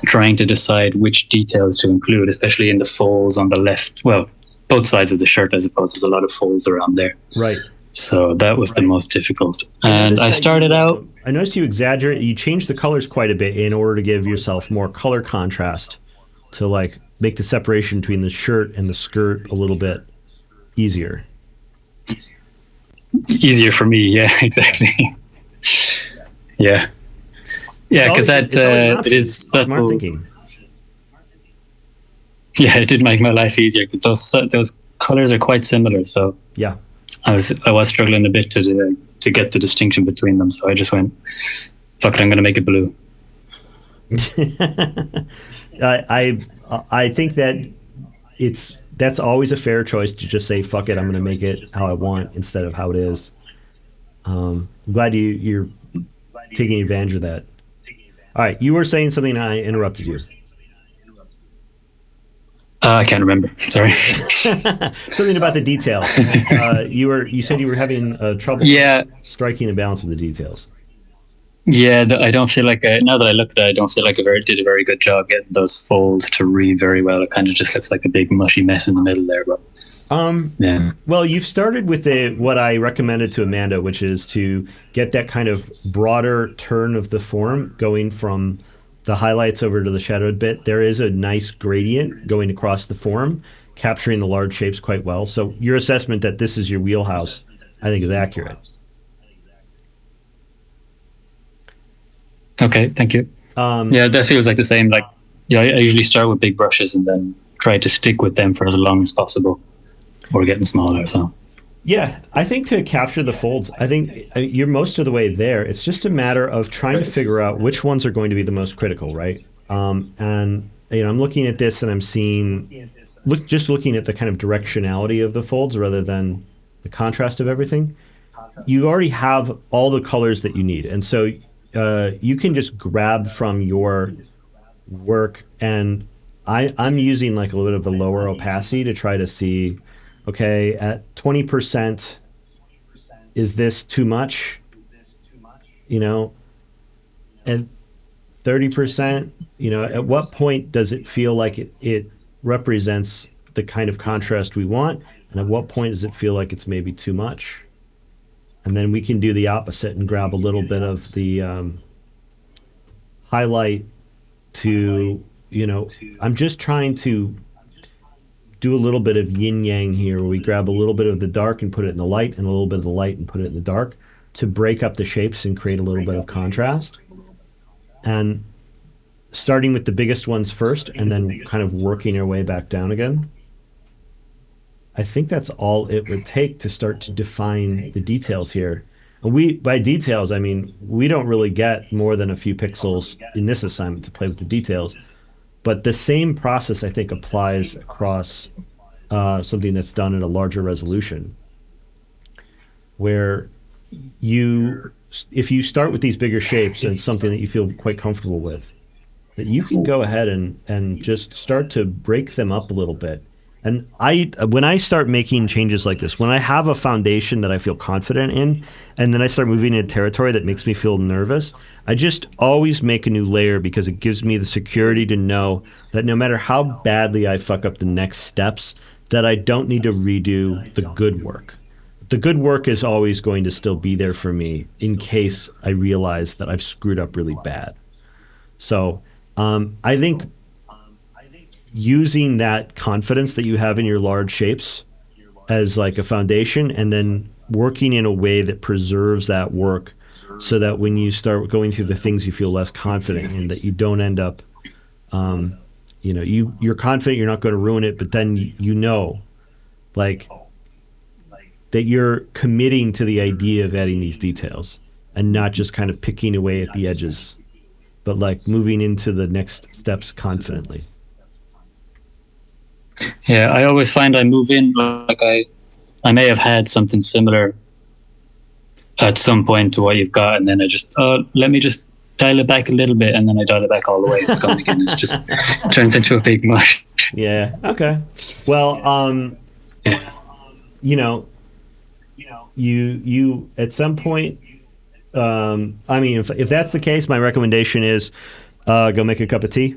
trying to decide which details to include, especially in the folds on the left. Well, both sides of the shirt, I suppose. There's a lot of folds around there. Right. So that was the most difficult. And I started out... I noticed you exaggerate. You changed the colors quite a bit in order to give yourself more color contrast to like make the separation between the shirt and the skirt a little bit easier. Easier for me, yeah, exactly. Yeah, because it is smart thinking. Yeah, it did make my life easier because those colors are quite similar. So yeah, I was struggling a bit to get the distinction between them. So I just went, fuck it, I'm going to make it blue. I think that that's always a fair choice to just say fuck it, I'm going to make it how I want instead of how it is. I'm glad you're taking advantage of that. All right, you were saying something and I interrupted you. I can't remember. Sorry. Something about the detail. You said you were having trouble striking a balance with the details. Yeah, I don't feel like now that I looked at it, I don't feel like I did a very good job getting those folds to read very well. It kind of just looks like a big mushy mess in the middle there. But Yeah. Well, you've started with what I recommended to Amanda, which is to get that kind of broader turn of the form going from the highlights over to the shadowed bit. There is a nice gradient going across the form, capturing the large shapes quite well. So your assessment that this is your wheelhouse, I think, is accurate. Okay, thank you. Yeah, that feels like the same. Like, yeah, I usually start with big brushes and then try to stick with them for as long as possible before getting smaller. So, yeah, I think to capture the folds, I think you're most of the way there. It's just a matter of trying to figure out which ones are going to be the most critical, right? And I'm looking at this and I'm seeing, looking at the kind of directionality of the folds rather than the contrast of everything. You already have all the colors that you need, and so you can just grab from your work. And I'm using like a little bit of a lower opacity to try to see, okay, at 20%, is this too much? At 30%, at what point does it feel like it represents the kind of contrast we want? And at what point does it feel like it's maybe too much? And then we can do the opposite and grab a little bit of the highlight to, I'm just trying to do a little bit of yin yang here, where we grab a little bit of the dark and put it in the light, and a little bit of the light and put it in the dark to break up the shapes and create a little bit of contrast. And starting with the biggest ones first and then kind of working our way back down again. I think that's all it would take to start to define the details here. And by details, I mean, we don't really get more than a few pixels in this assignment to play with the details. But the same process, I think, applies across something that's done at a larger resolution, where if you start with these bigger shapes and something that you feel quite comfortable with, that you can go ahead and just start to break them up a little bit. And when I start making changes like this, when I have a foundation that I feel confident in, and then I start moving into territory that makes me feel nervous, I just always make a new layer, because it gives me the security to know that no matter how badly I fuck up the next steps, that I don't need to redo the good work. The good work is always going to still be there for me in case I realize that I've screwed up really bad. So I think using that confidence that you have in your large shapes as like a foundation, and then working in a way that preserves that work, so that when you start going through the things you feel less confident in, that you don't end up, you're confident you're not going to ruin it, but then like that you're committing to the idea of adding these details and not just kind of picking away at the edges, but like moving into the next steps confidently. yeah, I always find I move in like I may have had something similar at some point to what you've got, and then I just let me just dial it back a little bit, and then I dial it back all the way. It's gone again. It just turns into a big mush. Yeah. Okay. Well, you at some point, I mean, if that's the case, my recommendation is go make a cup of tea.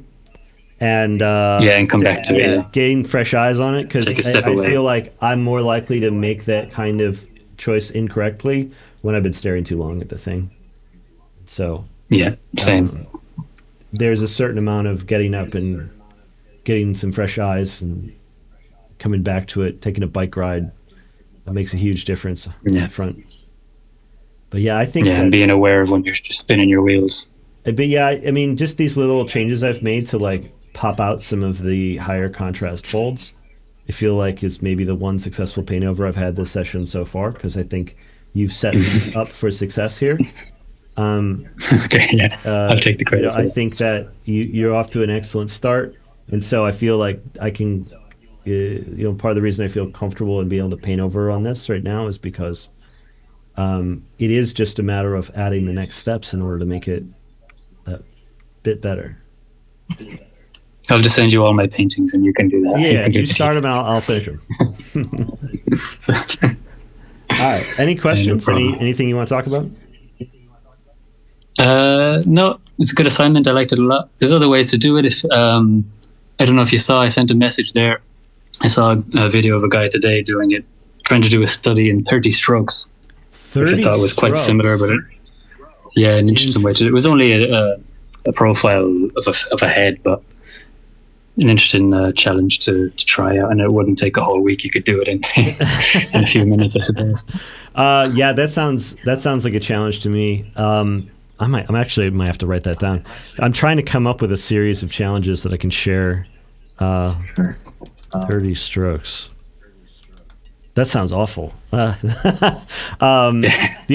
And and come back to it. Gain fresh eyes on it, because I feel like I'm more likely to make that kind of choice incorrectly when I've been staring too long at the thing. So yeah, same. There's a certain amount of getting up and getting some fresh eyes and coming back to it, taking a bike ride, that makes a huge difference up front. But yeah, I think and being aware of when you're just spinning your wheels. But yeah, I mean, just these little changes I've made to like pop out some of the higher contrast folds, I feel like is maybe the one successful paint over I've had this session so far, because I think you've set me up for success here. Okay, yeah, I'll take the credit. I think that you're off to an excellent start, and so I feel like I can, part of the reason I feel comfortable in being able to paint over on this right now is because it is just a matter of adding the next steps in order to make it a bit better. I'll just send you all my paintings and you can do that. Yeah, you start them out, I'll finish them. All right. Any questions? Anything you want to talk about? No, it's a good assignment. I liked it a lot. There's other ways to do it. If I don't know if you saw, I sent a message there I saw a video of a guy today doing it, trying to do a study in 30 strokes, 30 which I thought was quite strokes. similar, but an interesting way to do it. It was only a profile of a head, but an interesting challenge to try out, and it wouldn't take a whole week. You could do it in in a few minutes, I suppose. Yeah, that sounds like a challenge to me. I might have to write that down. I'm trying to come up with a series of challenges that I can share. 30 strokes. That sounds awful. The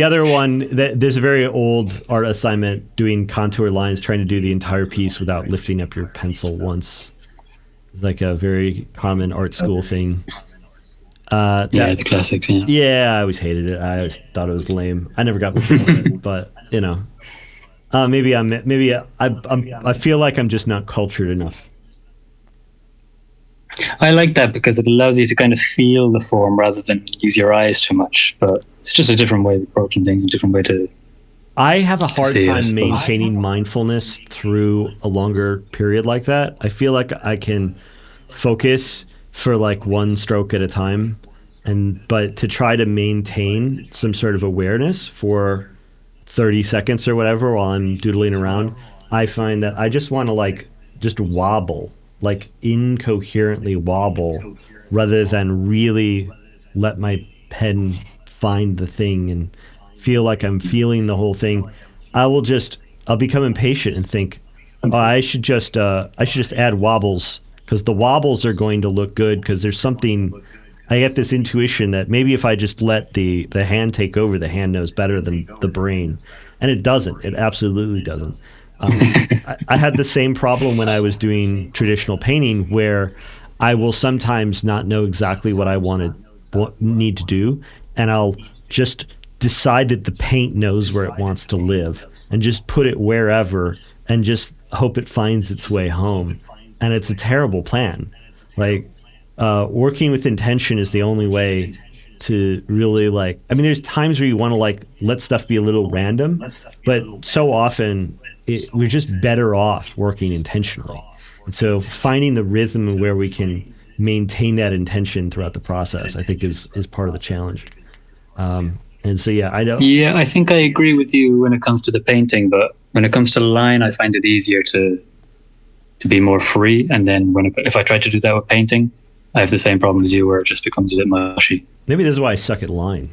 other one, there's a very old art assignment doing contour lines, trying to do the entire piece without lifting up your pencil once. It's like a very common art school thing. The classics. Yeah. Yeah, I always hated it. I always thought it was lame. I never got much of it, but you know, maybe I feel like I'm just not cultured enough. I like that because it allows you to kind of feel the form rather than use your eyes too much. But it's just a different way of approaching things, a different way to. I have a hard See, I time suppose. maintaining mindfulness through a longer period like that. I feel like I can focus for like one stroke at a time, but to try to maintain some sort of awareness for 30 seconds or whatever while I'm doodling around, I find that I just want to like just wobble, like incoherently wobble, rather than really let my pen find the thing and feel like I'm feeling the whole thing. I'll become impatient and think, oh, I should just add wobbles, because the wobbles are going to look good, because there's something. I get this intuition that maybe if I just let the hand take over, the hand knows better than the brain, and it doesn't. It absolutely doesn't. I had the same problem when I was doing traditional painting, where I will sometimes not know exactly what I need to do, and I'll just decide that the paint knows where it wants to live and just put it wherever and just hope it finds its way home. And it's a terrible plan. Like, working with intention is the only way to really there's times where you want to let stuff be a little random, but so often we're just better off working intentionally. And so finding the rhythm and where we can maintain that intention throughout the process, I think is part of the challenge. And so, I don't. Yeah, I think I agree with you when it comes to the painting, but when it comes to the line, I find it easier to be more free. And then if I try to do that with painting, I have the same problem as you, where it just becomes a bit mushy. Maybe this is why I suck at line.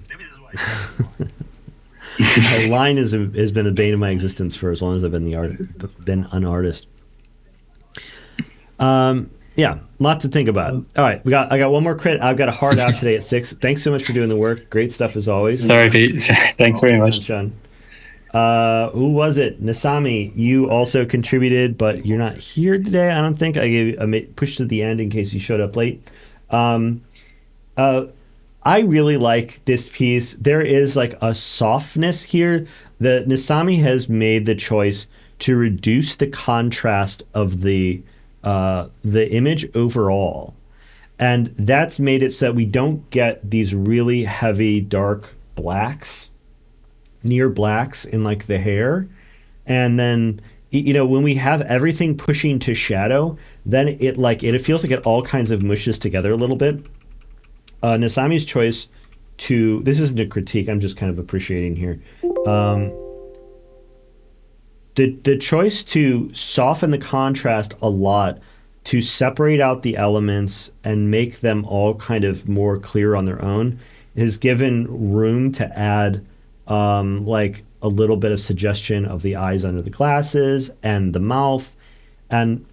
Line has been a bane of my existence for as long as I've been an artist. Yeah, lot to think about. All right, I got one more crit. I've got a hard out today at 6. Thanks so much for doing the work. Great stuff as always. Sorry, Pete. Thanks very much. Sean. Who was it? Nasami, you also contributed, but you're not here today. I don't think I pushed to the end in case you showed up late. I really like this piece. There is like a softness here. Nasami has made the choice to reduce the contrast of the image overall, and that's made it so that we don't get these really heavy dark blacks, near blacks in like the hair. And then when we have everything pushing to shadow, then it feels like it all kinds of mushes together a little bit. Nasami's choice this isn't a critique, I'm just kind of appreciating here. The choice to soften the contrast a lot, to separate out the elements and make them all kind of more clear on their own, has given room to add like a little bit of suggestion of the eyes under the glasses and the mouth. And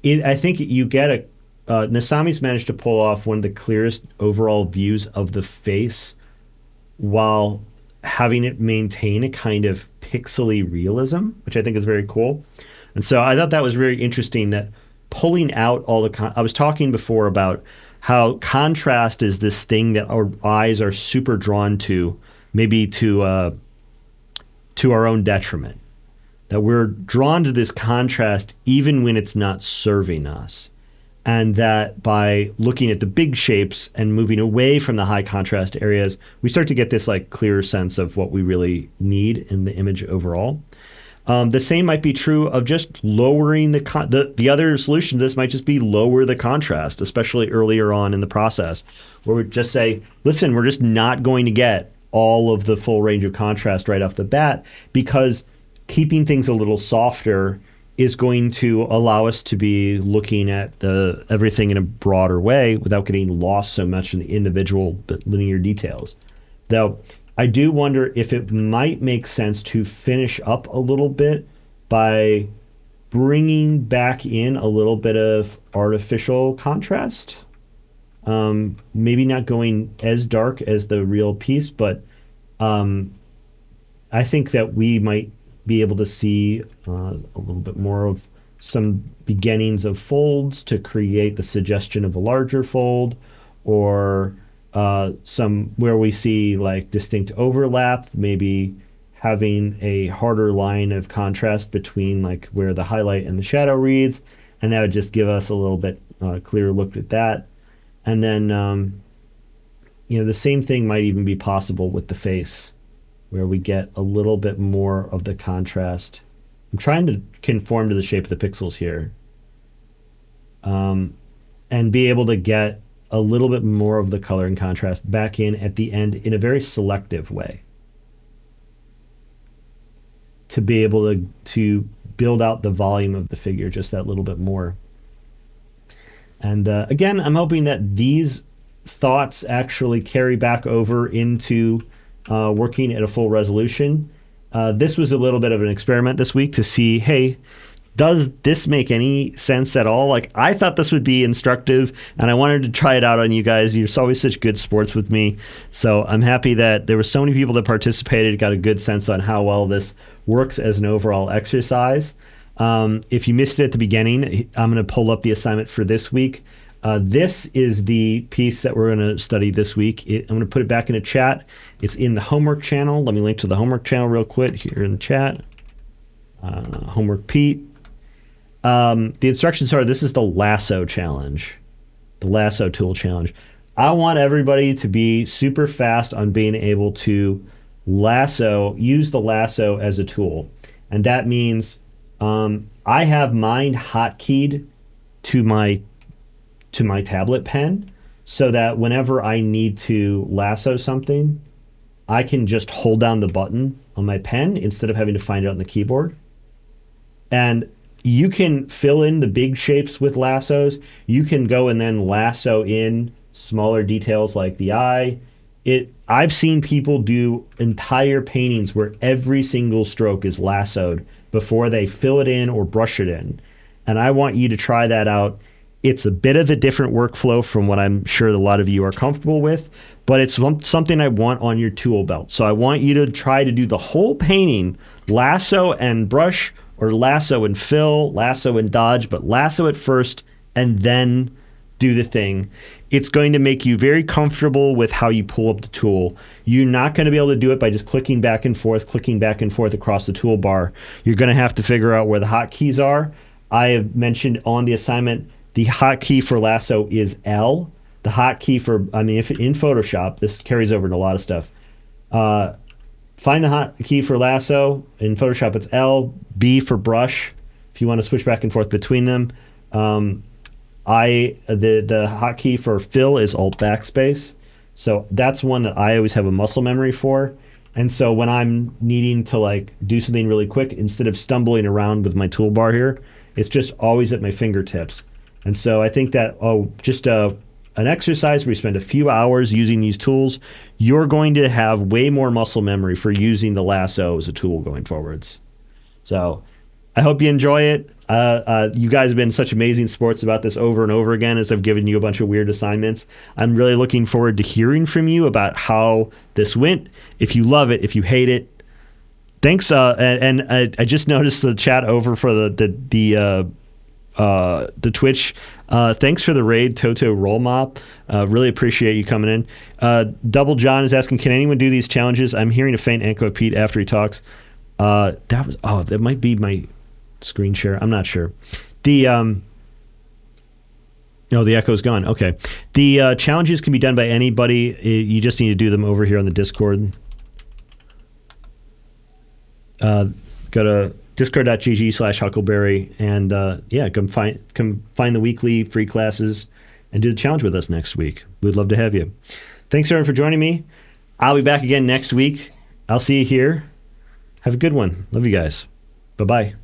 I think you get Nasami's managed to pull off one of the clearest overall views of the face while having it maintain a kind of pixely realism, which I think is very cool. And so I thought that was very interesting, that pulling out all I was talking before about how contrast is this thing that our eyes are super drawn to, maybe to our own detriment, that we're drawn to this contrast even when it's not serving us. And that by looking at the big shapes and moving away from the high contrast areas, we start to get this like clearer sense of what we really need in the image overall. The same might be true of just lowering the other solution to this might just be lower the contrast, especially earlier on in the process, where we just say, listen, we're just not going to get all of the full range of contrast right off the bat, because keeping things a little softer is going to allow us to be looking at everything in a broader way without getting lost so much in the individual linear details. Though I do wonder if it might make sense to finish up a little bit by bringing back in a little bit of artificial contrast. Maybe not going as dark as the real piece, but I think that we might be able to see a little bit more of some beginnings of folds to create the suggestion of a larger fold, or some where we see like distinct overlap, maybe having a harder line of contrast between like where the highlight and the shadow reads, and that would just give us a little bit clearer look at that. And then the same thing might even be possible with the face, where we get a little bit more of the contrast. I'm trying to conform to the shape of the pixels here, and be able to get a little bit more of the color and contrast back in at the end in a very selective way, to be able to build out the volume of the figure just that little bit more. And again, I'm hoping that these thoughts actually carry back over into working at a full resolution. This was a little bit of an experiment this week to see, hey, does this make any sense at all? Like, I thought this would be instructive, and I wanted to try it out on you guys. You're always such good sports with me. So I'm happy that there were so many people that participated, got a good sense on how well this works as an overall exercise. If you missed it at the beginning, I'm going to pull up the assignment for this week. This is the piece that we're going to study this week. I'm going to put it back in a chat. It's in the homework channel. Let me link to the homework channel real quick here in the chat. Homework Pete. The instructions are, this is the lasso challenge, the lasso tool challenge. I want everybody to be super fast on being able to use the lasso as a tool. And that means I have mine hotkeyed to my tablet pen, so that whenever I need to lasso something, I can just hold down the button on my pen instead of having to find it on the keyboard. And you can fill in the big shapes with lassos. You can go and then lasso in smaller details like the eye. I've seen people do entire paintings where every single stroke is lassoed before they fill it in or brush it in. And I want you to try that out. It's a bit of a different workflow from what I'm sure a lot of you are comfortable with, but it's something I want on your tool belt. So I want you to try to do the whole painting, lasso and brush, or lasso and fill, lasso and dodge, but lasso it first and then do the thing. It's going to make you very comfortable with how you pull up the tool. You're not going to be able to do it by just clicking back and forth across the toolbar. You're going to have to figure out where the hotkeys are. I have mentioned on the assignment, the hotkey for lasso is L. The hotkey if in Photoshop, this carries over to a lot of stuff. Find the hotkey for lasso. In Photoshop, it's L. B for brush, if you want to switch back and forth between them. The hotkey for fill is Alt backspace. So that's one that I always have a muscle memory for. And so when I'm needing to do something really quick, instead of stumbling around with my toolbar here, it's just always at my fingertips. And so I think that an exercise where you spend a few hours using these tools, you're going to have way more muscle memory for using the lasso as a tool going forwards. So I hope you enjoy it. You guys have been such amazing sports about this over and over again as I've given you a bunch of weird assignments. I'm really looking forward to hearing from you about how this went, if you love it, if you hate it. Thanks. And I just noticed the chat over for the Twitch. Thanks for the raid, Toto Roll Mop. Really appreciate you coming in. Double John is asking, can anyone do these challenges? I'm hearing a faint echo of Pete after he talks. That might be my screen share. I'm not sure. The echo's gone. Okay. The challenges can be done by anybody. You just need to do them over here on the Discord. Go to discord.gg/Huckleberry, and come find the weekly free classes and do the challenge with us next week. We'd love to have you. Thanks, everyone, for joining me. I'll be back again next week. I'll see you here. Have a good one. Love you guys. Bye-bye.